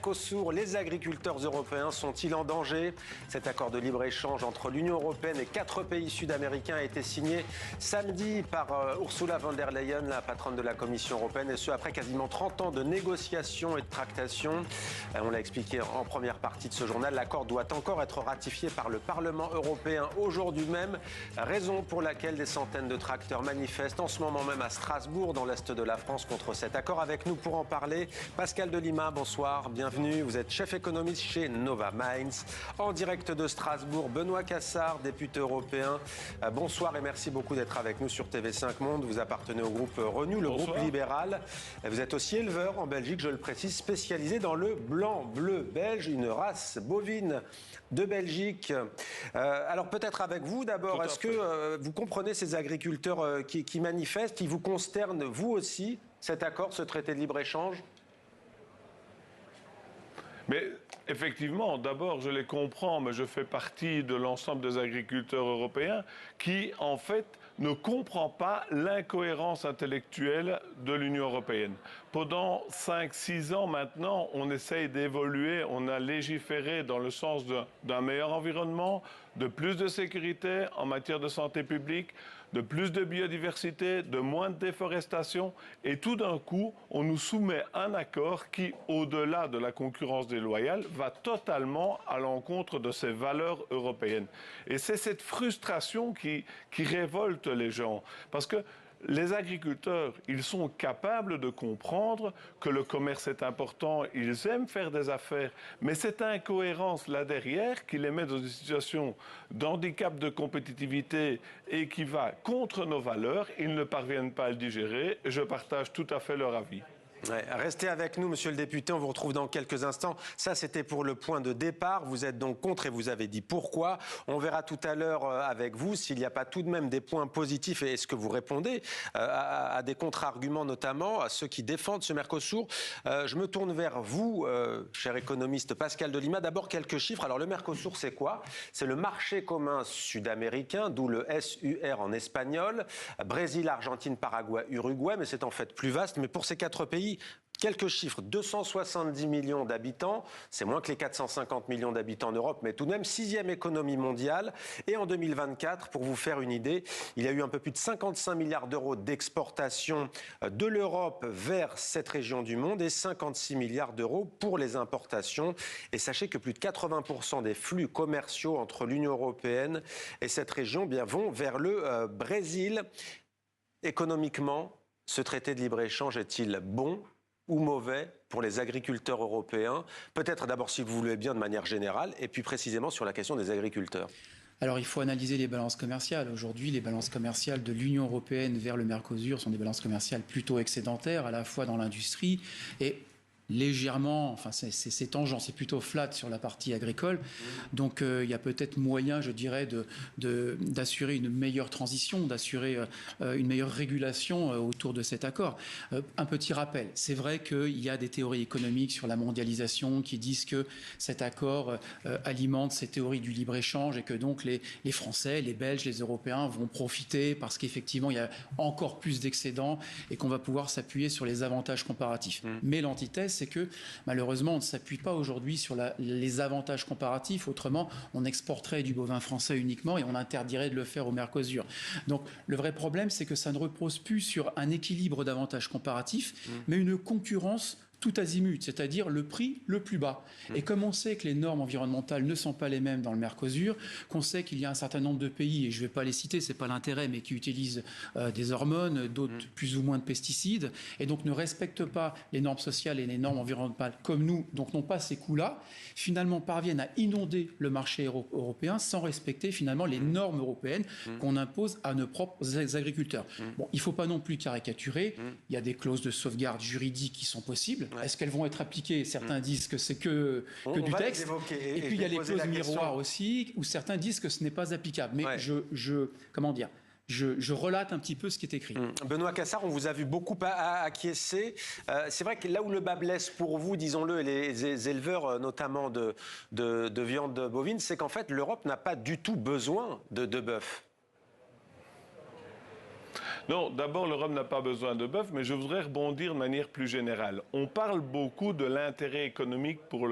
Mercosur, les agriculteurs européens sont-ils en danger? Cet accord de libre-échange entre l'Union européenne et 4 pays sud-américains a été signé samedi par Ursula von der Leyen, la patronne de la Commission européenne, et ce après quasiment 30 ans de négociations et de tractations. On l'a expliqué en première partie de ce journal, l'accord doit encore être ratifié par le Parlement européen aujourd'hui même, raison pour laquelle des centaines de tracteurs manifestent en ce moment même à Strasbourg, dans l'est de la France, contre cet accord. Avec nous pour en parler, Pascal Delima, bonsoir, bienvenue. Vous êtes chef économiste chez Nova Mines. En direct de Strasbourg, Benoît Cassard, député européen. Bonsoir et merci beaucoup d'être avec nous sur TV5 Monde. Vous appartenez au groupe Renew, le groupe libéral. Vous êtes aussi éleveur en Belgique, je le précise, spécialisé dans le blanc-bleu belge, une race bovine de Belgique. Alors peut-être avec vous d'abord, est-ce que vous comprenez ces agriculteurs qui manifestent, qui vous consternent vous aussi, cet accord, ce traité de libre-échange? Mais effectivement, d'abord, je les comprends, mais je fais partie de l'ensemble des agriculteurs européens qui, en fait, ne comprend pas l'incohérence intellectuelle de l'Union européenne. Pendant 5-6 ans maintenant, on essaye d'évoluer, on a légiféré dans le sens d'un meilleur environnement, de plus de sécurité en matière de santé publique, de plus de biodiversité, de moins de déforestation. Et tout d'un coup, on nous soumet un accord qui, au-delà de la concurrence déloyale, va totalement à l'encontre de ces valeurs européennes. Et c'est cette frustration qui révolte les gens. Parce que les agriculteurs, ils sont capables de comprendre que le commerce est important, ils aiment faire des affaires, mais cette incohérence là derrière qui les met dans une situation d'handicap de compétitivité et qui va contre nos valeurs, ils ne parviennent pas à le digérer. Je partage tout à fait leur avis. Ouais, restez avec nous, monsieur le député, on vous retrouve dans quelques instants. Ça, c'était pour le point de départ. Vous êtes donc contre et vous avez dit pourquoi. On verra tout à l'heure avec vous s'il n'y a pas tout de même des points positifs et est-ce que vous répondez à des contre-arguments, notamment à ceux qui défendent ce Mercosur. Je me tourne vers vous, cher économiste Pascal Delima. D'abord, quelques chiffres. Alors, le Mercosur, c'est quoi? C'est le marché commun sud-américain, d'où le SUR en espagnol. Brésil, Argentine, Paraguay, Uruguay, mais c'est en fait plus vaste. Mais pour ces 4 pays, quelques chiffres, 270 millions d'habitants, c'est moins que les 450 millions d'habitants en Europe, mais tout de même 6e économie mondiale. Et en 2024, pour vous faire une idée, il y a eu un peu plus de 55 milliards d'euros d'exportation de l'Europe vers cette région du monde et 56 milliards d'euros pour les importations. Et sachez que plus de 80% des flux commerciaux entre l'Union européenne et cette région vont vers le Brésil. Économiquement, ce traité de libre-échange est-il bon ou mauvais pour les agriculteurs européens? Peut-être d'abord, si vous voulez bien, de manière générale, et puis précisément sur la question des agriculteurs. Alors, il faut analyser les balances commerciales. Aujourd'hui, les balances commerciales de l'Union européenne vers le Mercosur sont des balances commerciales plutôt excédentaires, à la fois dans l'industrie et légèrement, enfin c'est tangent, c'est plutôt flat sur la partie agricole. Donc il y a peut-être moyen, je dirais, d'assurer une meilleure transition, d'assurer une meilleure régulation autour de cet accord. Un petit rappel, c'est vrai qu'il y a des théories économiques sur la mondialisation qui disent que cet accord alimente ces théories du libre-échange et que donc les Français, les Belges, les Européens vont profiter parce qu'effectivement il y a encore plus d'excédents et qu'on va pouvoir s'appuyer sur les avantages comparatifs. Mais l'antithèse, c'est que malheureusement, on ne s'appuie pas aujourd'hui sur les avantages comparatifs. Autrement, on exporterait du bovin français uniquement et on interdirait de le faire au Mercosur. Donc, le vrai problème, c'est que ça ne repose plus sur un équilibre d'avantages comparatifs, mais une concurrence tout azimut, c'est-à-dire le prix le plus bas. Et comme on sait que les normes environnementales ne sont pas les mêmes dans le Mercosur, qu'on sait qu'il y a un certain nombre de pays, et je ne vais pas les citer, ce n'est pas l'intérêt, mais qui utilisent des hormones, d'autres plus ou moins de pesticides, et donc ne respectent pas les normes sociales et les normes environnementales comme nous, donc n'ont pas ces coûts-là, finalement parviennent à inonder le marché européen sans respecter finalement les normes européennes qu'on impose à nos propres agriculteurs. Bon, il ne faut pas non plus caricaturer, il y a des clauses de sauvegarde juridiques qui sont possibles. Est-ce qu'elles vont être appliquées? Certains disent que c'est que du texte. Et puis il y a les clauses miroirs aussi, où certains disent que ce n'est pas applicable. Mais comment dire, je relate un petit peu ce qui est écrit. Benoît Cassard, on vous a vu beaucoup acquiescer. C'est vrai que là où le bas blesse pour vous, disons-le, et les éleveurs notamment de viande bovine, c'est qu'en fait l'Europe n'a pas du tout besoin de bœuf. Non, d'abord, l'Europe n'a pas besoin de bœuf, mais je voudrais rebondir de manière plus générale. On parle beaucoup de l'intérêt économique pour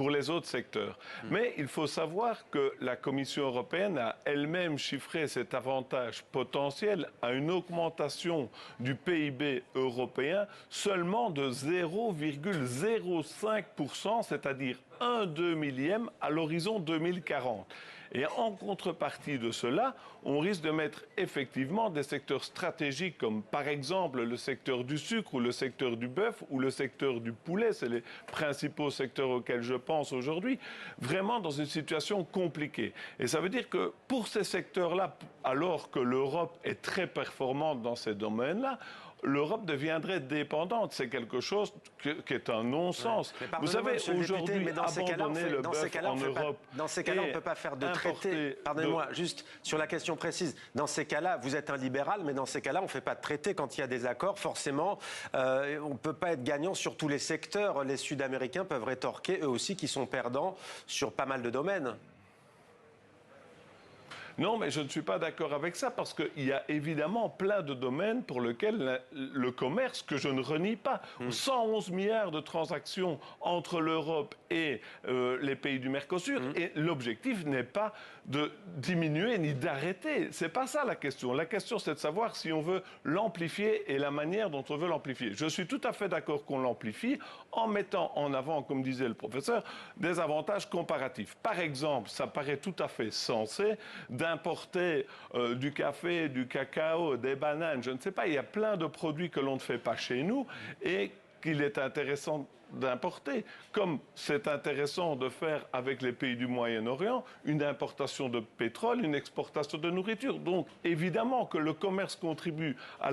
les autres secteurs. Mais il faut savoir que la Commission européenne a elle-même chiffré cet avantage potentiel à une augmentation du PIB européen seulement de 0,05%, c'est-à-dire 1/2 millième à l'horizon 2040. Et en contrepartie de cela, on risque de mettre effectivement des secteurs stratégiques comme par exemple le secteur du sucre ou le secteur du bœuf ou le secteur du poulet, c'est les principaux secteurs auxquels je pense aujourd'hui, vraiment dans une situation compliquée. Et ça veut dire que pour ces secteurs-là, alors que l'Europe est très performante dans ces domaines-là, l'Europe deviendrait dépendante. C'est quelque chose qui est un non-sens. Ouais. Vous savez, aujourd'hui, abandonner le bœuf en Europe... Dans ces cas-là, on ne peut pas faire de traité. Pardonnez-moi, juste sur la question précise. Dans ces cas-là, vous êtes un libéral, mais dans ces cas-là, on ne fait pas de traité. Quand il y a des accords, forcément, on ne peut pas être gagnant sur tous les secteurs. Les Sud-Américains peuvent rétorquer, eux aussi, qui sont perdants sur pas mal de domaines. Non, mais je ne suis pas d'accord avec ça parce qu'il y a évidemment plein de domaines pour lesquels le commerce, que je ne renie pas, 111 milliards de transactions entre l'Europe et les pays du Mercosur, et l'objectif n'est pas de diminuer ni d'arrêter. C'est pas ça la question. La question, c'est de savoir si on veut l'amplifier et la manière dont on veut l'amplifier. Je suis tout à fait d'accord qu'on l'amplifie en mettant en avant, comme disait le professeur, des avantages comparatifs. Par exemple, ça paraît tout à fait sensé d'importer du café, du cacao, des bananes, je ne sais pas, il y a plein de produits que l'on ne fait pas chez nous et qu'il est intéressant d'importer, comme c'est intéressant de faire avec les pays du Moyen-Orient une importation de pétrole, une exportation de nourriture. Donc évidemment que le commerce contribue à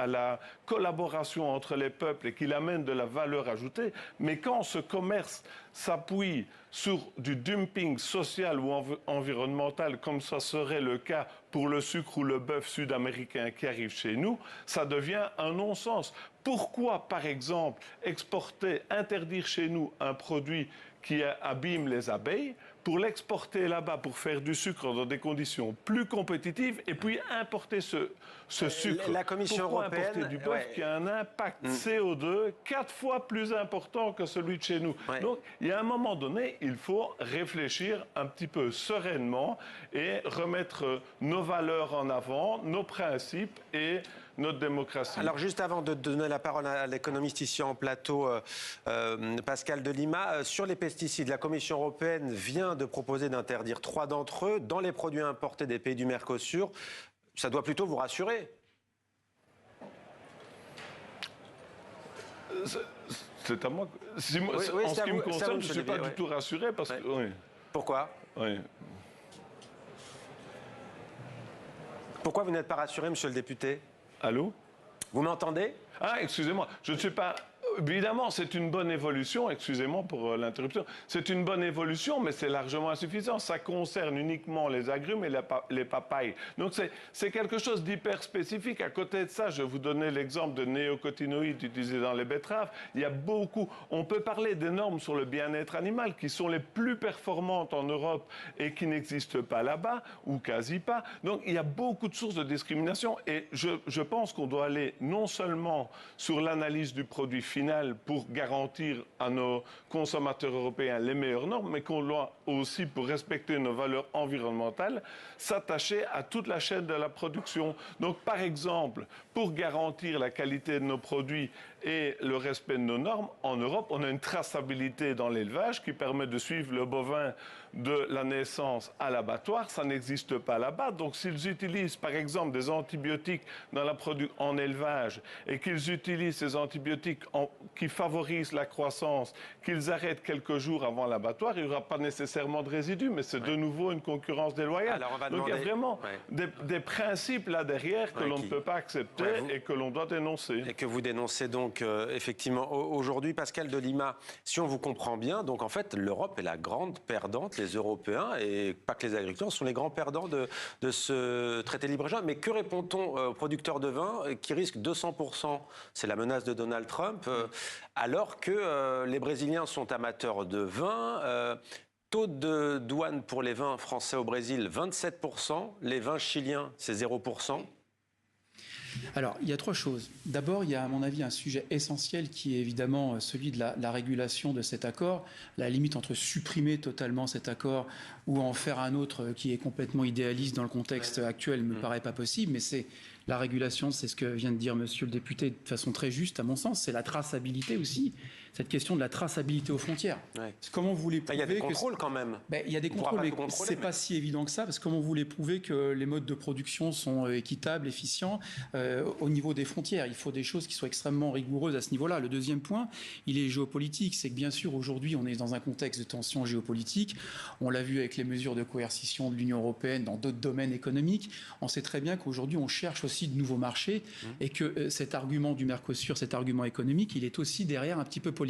la collaboration entre les peuples et qu'il amène de la valeur ajoutée, mais quand ce commerce s'appuie sur du dumping social ou environnemental, comme ça serait le cas pour le sucre ou le bœuf sud-américain qui arrive chez nous, ça devient un non-sens. Pourquoi, par exemple, interdire chez nous un produit qui abîme les abeilles pour l'exporter là-bas, pour faire du sucre dans des conditions plus compétitives et puis importer ce sucre. La Commission européenne, importer du bœuf qui a un impact CO2 4 fois plus important que celui de chez nous. Donc, il y a un moment donné, il faut réfléchir un petit peu sereinement et remettre nos valeurs en avant, nos principes et notre démocratie. Alors juste avant de donner la parole à l'économiste ici en plateau, Pascal de Lima, sur les pesticides, la Commission européenne vient de proposer d'interdire 3 d'entre eux dans les produits importés des pays du Mercosur. Ça doit plutôt vous rassurer. C'est à moi. En ce qui me concerne, je ne suis pas du tout rassuré parce que... Oui. Pourquoi ? Oui. Pourquoi vous n'êtes pas rassuré, monsieur le député ? Allô ? Vous m'entendez ? Ah, excusez-moi, je ne suis pas... Évidemment, c'est une bonne évolution, excusez-moi pour l'interruption, c'est une bonne évolution, mais c'est largement insuffisant. Ça concerne uniquement les agrumes et les papayes. Donc c'est quelque chose d'hyper spécifique. À côté de ça, je vous donnais l'exemple de néocotinoïdes utilisés dans les betteraves. Il y a beaucoup... On peut parler des normes sur le bien-être animal qui sont les plus performantes en Europe et qui n'existent pas là-bas, ou quasi pas. Donc il y a beaucoup de sources de discrimination et je pense qu'on doit aller non seulement sur l'analyse du produit final pour garantir à nos consommateurs européens les meilleures normes, mais qu'on doit aussi, pour respecter nos valeurs environnementales, s'attacher à toute la chaîne de la production. Donc, par exemple, pour garantir la qualité de nos produits et le respect de nos normes, en Europe, on a une traçabilité dans l'élevage qui permet de suivre le bovin de la naissance à l'abattoir. Ça n'existe pas là-bas. Donc, s'ils utilisent, par exemple, des antibiotiques en élevage et qu'ils utilisent ces antibiotiques qui favorisent la croissance, qu'ils arrêtent quelques jours avant l'abattoir, il n'y aura pas nécessairement de résidus, mais c'est de nouveau une concurrence déloyale. Donc, il y a vraiment des principes là derrière que l'on ne peut pas accepter et que l'on doit dénoncer. Et que vous dénoncez donc effectivement aujourd'hui, Pascal de Lima. Si on vous comprend bien, donc en fait l'Europe est la grande perdante, les Européens et pas que les agriculteurs sont les grands perdants de ce traité libre-échange. Mais que répond-on aux producteurs de vin qui risquent 200%? C'est la menace de Donald Trump, alors que les Brésiliens sont amateurs de vin. Taux de douane pour les vins français au Brésil, 27%. Les vins chiliens, c'est 0%. Alors, il y a trois choses. D'abord, il y a à mon avis un sujet essentiel qui est évidemment celui de la régulation de cet accord. La limite entre supprimer totalement cet accord ou en faire un autre qui est complètement idéaliste dans le contexte actuel ne me paraît pas possible, mais c'est la régulation, c'est ce que vient de dire monsieur le député de façon très juste à mon sens, c'est la traçabilité aussi, cette question de la traçabilité aux frontières. Ouais. Comment vous voulez prouver il y a des contrôles quand même. Il y a des contrôles, mais c'est pas si évident que ça, parce que comment vous voulez prouver que les modes de production sont équitables, efficients au niveau des frontières? Il faut des choses qui soient extrêmement rigoureuses à ce niveau-là. Le deuxième point, il est géopolitique, c'est que bien sûr aujourd'hui on est dans un contexte de tension géopolitique, on l'a vu avec les mesures de coercition de l'Union européenne dans d'autres domaines économiques, on sait très bien qu'aujourd'hui on cherche aussi de nouveaux marchés et que cet argument du Mercosur, cet argument économique, il est aussi derrière un petit peu politique.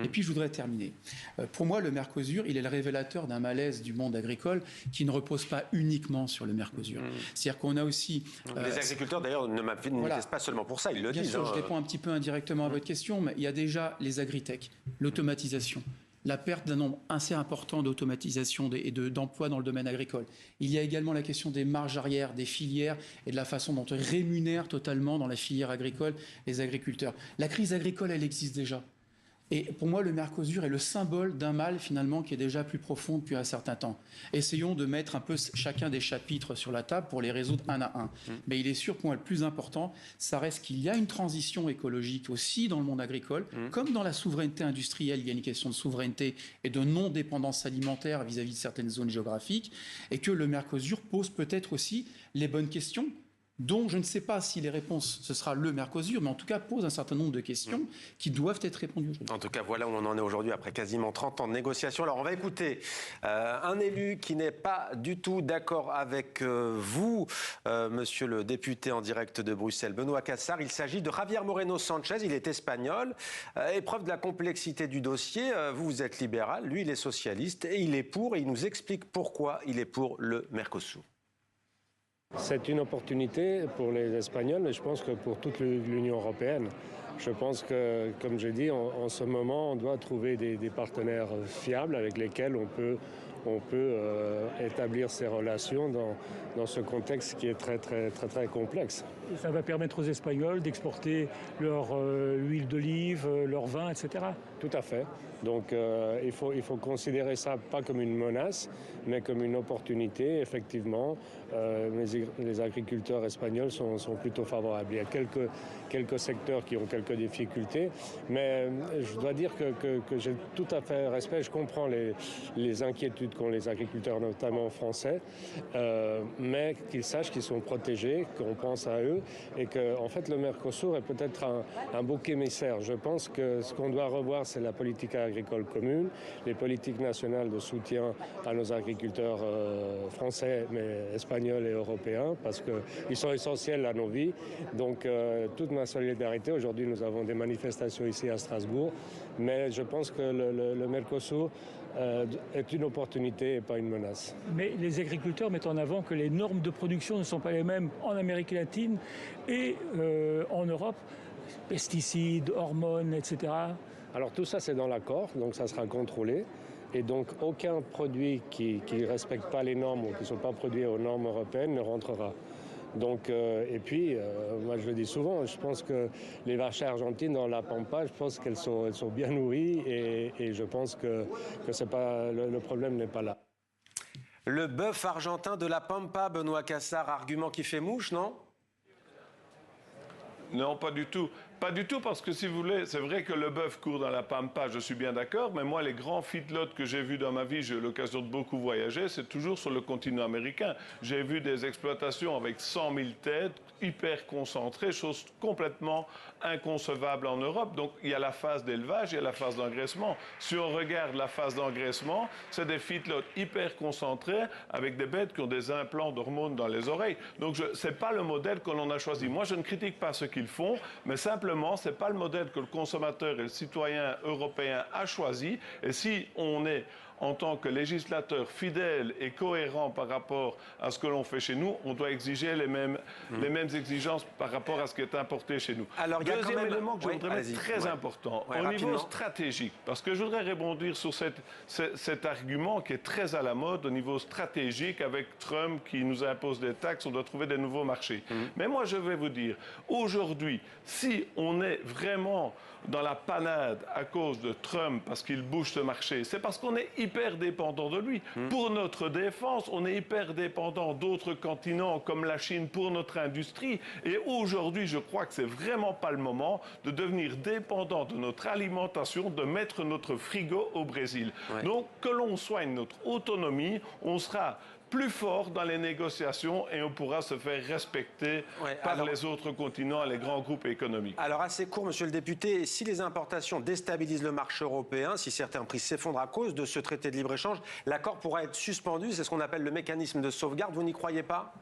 Et puis je voudrais terminer. Pour moi, le Mercosur, il est le révélateur d'un malaise du monde agricole qui ne repose pas uniquement sur le Mercosur. C'est-à-dire qu'on a aussi... Les agriculteurs, d'ailleurs, ne manifestent pas seulement pour ça, ils le disent. Bien sûr, je réponds un petit peu indirectement à votre question, mais il y a déjà les agritech, l'automatisation, la perte d'un nombre assez important d'automatisation et d'emplois dans le domaine agricole. Il y a également la question des marges arrière, des filières et de la façon dont on rémunère totalement dans la filière agricole les agriculteurs. La crise agricole, elle existe déjà. Et pour moi, le Mercosur est le symbole d'un mal, finalement, qui est déjà plus profond depuis un certain temps. Essayons de mettre un peu chacun des chapitres sur la table pour les résoudre un à un. Mais il est sûr, pour moi, le plus important, ça reste qu'il y a une transition écologique aussi dans le monde agricole. Comme dans la souveraineté industrielle, il y a une question de souveraineté et de non-dépendance alimentaire vis-à-vis de certaines zones géographiques. Et que le Mercosur pose peut-être aussi les bonnes questions, dont je ne sais pas si les réponses, ce sera le Mercosur, mais en tout cas pose un certain nombre de questions qui doivent être répondues. En tout cas, voilà où on en est aujourd'hui après quasiment 30 ans de négociations. Alors on va écouter un élu qui n'est pas du tout d'accord avec vous, monsieur le député en direct de Bruxelles, Benoît Cassar. Il s'agit de Javier Moreno Sanchez, il est espagnol. Épreuve de la complexité du dossier, vous êtes libéral, lui il est socialiste et il est pour, et il nous explique pourquoi il est pour le Mercosur. C'est une opportunité pour les Espagnols, mais je pense que pour toute l'Union européenne. Je pense que, comme j'ai dit, en ce moment, on doit trouver des partenaires fiables avec lesquels on peut établir ces relations dans ce contexte qui est très complexe. Et ça va permettre aux Espagnols d'exporter leur huile d'olive, leur vin, etc. Tout à fait. Donc il faut considérer ça pas comme une menace, mais comme une opportunité. Effectivement, les agriculteurs espagnols sont plutôt favorables. Il y a quelques secteurs qui ont quelques difficultés, mais je dois dire que j'ai tout à fait respect. Je comprends les inquiétudes qu'ont les agriculteurs, notamment français, mais qu'ils sachent qu'ils sont protégés, qu'on pense à eux, et que en fait le Mercosur est peut-être un bouc émissaire. Je pense que ce qu'on doit revoir, c'est la politique agricole commune, les politiques nationales de soutien à nos agriculteurs français, mais espagnols et européens, parce qu'ils sont essentiels à nos vies. Donc toute ma solidarité. Aujourd'hui, nous avons des manifestations ici à Strasbourg, mais je pense que le Mercosur est une opportunité et pas une menace. Mais les agriculteurs mettent en avant que les normes de production ne sont pas les mêmes en Amérique latine et en Europe, pesticides, hormones, etc. Alors tout ça, c'est dans l'accord, donc ça sera contrôlé. Et donc aucun produit qui ne respecte pas les normes ou qui ne sont pas produits aux normes européennes ne rentrera. Donc, et puis, moi je le dis souvent, je pense que les vaches argentines dans la Pampa, je pense qu'elles sont bien nourries et je pense que c'est pas, le problème n'est pas là. Le bœuf argentin de la Pampa, Benoît Cassar, argument qui fait mouche, non ? Non, pas du tout. Pas du tout, parce que si vous voulez, c'est vrai que le bœuf court dans la Pampa, je suis bien d'accord, mais moi, les grands feedlots que j'ai vus dans ma vie, j'ai eu l'occasion de beaucoup voyager, c'est toujours sur le continent américain. J'ai vu des exploitations avec 100 000 têtes, hyper concentrées, chose complètement inconcevable en Europe. Donc, il y a la phase d'élevage, il y a la phase d'engraissement. Si on regarde la phase d'engraissement, c'est des feedlots hyper concentrés avec des bêtes qui ont des implants d'hormones dans les oreilles. Donc, ce n'est pas le modèle que l'on a choisi. Moi, je ne critique pas ce qu'ils font, mais simplement Simplement, ce n'est pas le modèle que le consommateur et le citoyen européen a choisi. Et si on est, en tant que législateur fidèle et cohérent par rapport à ce que l'on fait chez nous, on doit exiger les mêmes exigences par rapport à ce qui est importé chez nous. Alors, il y a Deuxième quand même... élément que je voudrais mettre très important, au niveau stratégique, parce que je voudrais rebondir sur cet argument qui est très à la mode au niveau stratégique avec Trump qui nous impose des taxes, on doit trouver des nouveaux marchés. Mais moi, je vais vous dire, aujourd'hui, si on est vraiment dans la panade à cause de Trump, parce qu'il bouge ce marché, c'est parce qu'on est hyper dépendant de lui. Pour notre défense, on est hyper dépendant d'autres continents comme la Chine pour notre industrie. Et aujourd'hui, je crois que c'est vraiment pas le moment de devenir dépendant de notre alimentation, de mettre notre frigo au Brésil. Donc, que l'on soigne notre autonomie, on sera plus fort dans les négociations et on pourra se faire respecter par les autres continents et les grands groupes économiques. Alors, assez court, monsieur le député, si les importations déstabilisent le marché européen, si certains prix s'effondrent à cause de ce traité de libre-échange, l'accord pourra être suspendu. C'est ce qu'on appelle le mécanisme de sauvegarde. Vous n'y croyez pas ?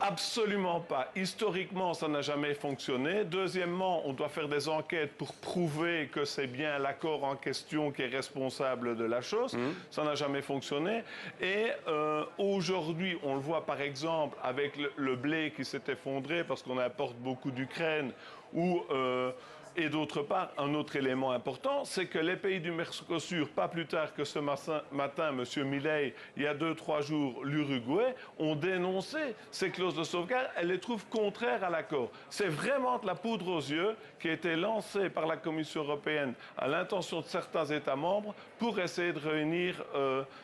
Absolument pas. Historiquement, ça n'a jamais fonctionné. Deuxièmement, on doit faire des enquêtes pour prouver que c'est bien l'accord en question qui est responsable de la chose. Ça n'a jamais fonctionné. Et aujourd'hui, on le voit par exemple avec le blé qui s'est effondré parce qu'on importe beaucoup d'Ukraine ou... Et d'autre part, un autre élément important, c'est que les pays du Mercosur, pas plus tard que ce matin, M. Milei, il y a 2-3 jours, l'Uruguay, ont dénoncé ces clauses de sauvegarde. Elles les trouvent contraires à l'accord. C'est vraiment de la poudre aux yeux qui a été lancée par la Commission européenne à l'intention de certains États membres pour essayer de réunir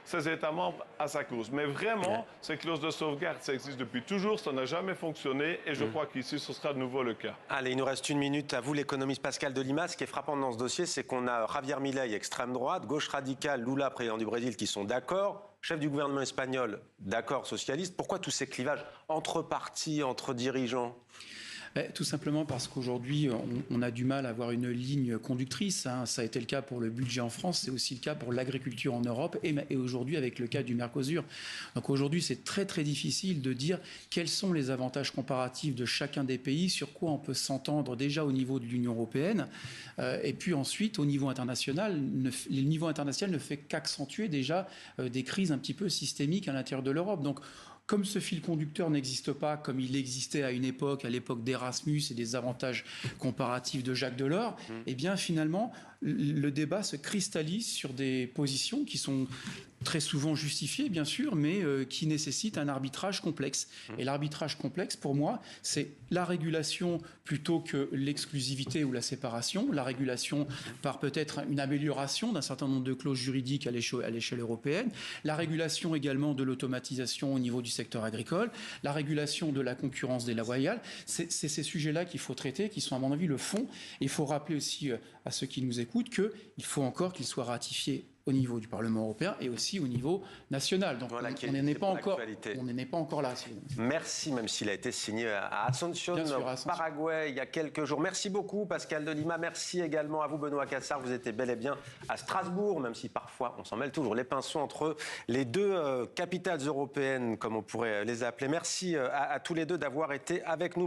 ces États membres à sa cause. Mais vraiment, ces clauses de sauvegarde, ça existe depuis toujours, ça n'a jamais fonctionné et je crois qu'ici, ce sera de nouveau le cas. Allez, il nous reste 1 minute. À vous, l'économiste Pascal de Lima. Ce qui est frappant dans ce dossier, c'est qu'on a Javier Milei, extrême droite, gauche radicale, Lula, président du Brésil, qui sont d'accord, chef du gouvernement espagnol, d'accord, socialiste. Pourquoi tous ces clivages entre partis, entre dirigeants ? Tout simplement parce qu'aujourd'hui, on a du mal à avoir une ligne conductrice. Ça a été le cas pour le budget en France, c'est aussi le cas pour l'agriculture en Europe et aujourd'hui avec le cas du Mercosur. Donc aujourd'hui, c'est très très difficile de dire quels sont les avantages comparatifs de chacun des pays, sur quoi on peut s'entendre déjà au niveau de l'Union européenne. Et puis ensuite, au niveau international, le niveau international ne fait qu'accentuer déjà des crises un petit peu systémiques à l'intérieur de l'Europe. Donc, comme ce fil conducteur n'existe pas comme il existait à l'époque d'Erasmus et des avantages comparatifs de Jacques Delors, eh bien finalement, le débat se cristallise sur des positions qui sont très souvent justifiées, bien sûr, mais qui nécessitent un arbitrage complexe. Et l'arbitrage complexe, pour moi, c'est la régulation plutôt que l'exclusivité ou la séparation, la régulation par peut-être une amélioration d'un certain nombre de clauses juridiques à l'échelle européenne, la régulation également de l'automatisation au niveau du secteur agricole, la régulation de la concurrence déloyale. C'est ces sujets-là qu'il faut traiter, qui sont à mon avis le fond. Et il faut rappeler aussi à ceux qui nous écoutent qu'il faut encore qu'ils soient ratifiés au niveau du Parlement européen et aussi au niveau national. Donc voilà, on n'en est pas encore là. Merci, même s'il a été signé à Asunción, au Paraguay, il y a quelques jours. Merci beaucoup, Pascal de Lima. Merci également à vous, Benoît Cassard. Vous étiez bel et bien à Strasbourg, même si parfois on s'en mêle toujours les pinceaux entre les deux capitales européennes, comme on pourrait les appeler. Merci à tous les deux d'avoir été avec nous.